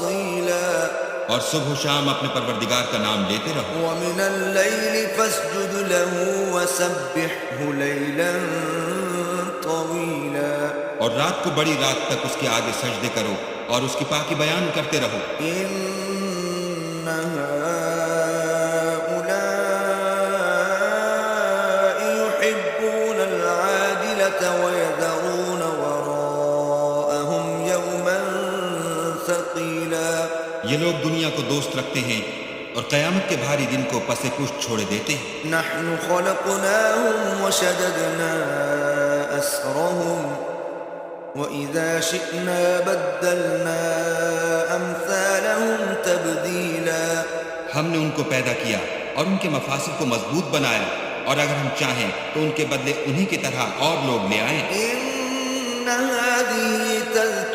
وأصيلا اور صبح و شام اپنے پروردگار کا نام لیتے رہو، ومن الليل فاسجد له وسبحه ليلا طويلا اور رات کو بڑی رات تک اس کے آگے سجدے کرو اور اس کی پاکی بیان کرتے رہو۔ إن هؤلاء يحبون العاجلة ويذرون وراءهم يوما ثقيلا یہ لوگ دنیا کو دوست رکھتے ہیں اور قیامت کے بھاری دن کو پس پشت چھوڑے دیتے ہیں۔ نحن خلقناهم وشددنا أسرهم وَإِذَا شِئْنَا بَدَّلْنَا أَمْثَالَهُمْ تَبْدِيلًا ہم نے ان کو پیدا کیا اور ان کے مفاصل کو مضبوط بنایا، اور اگر ہم چاہیں تو ان کے بدلے انہی کی طرح اور لوگ لے آئیں۔ إِنَّ هَذِهِ تَذْكِرَةٌ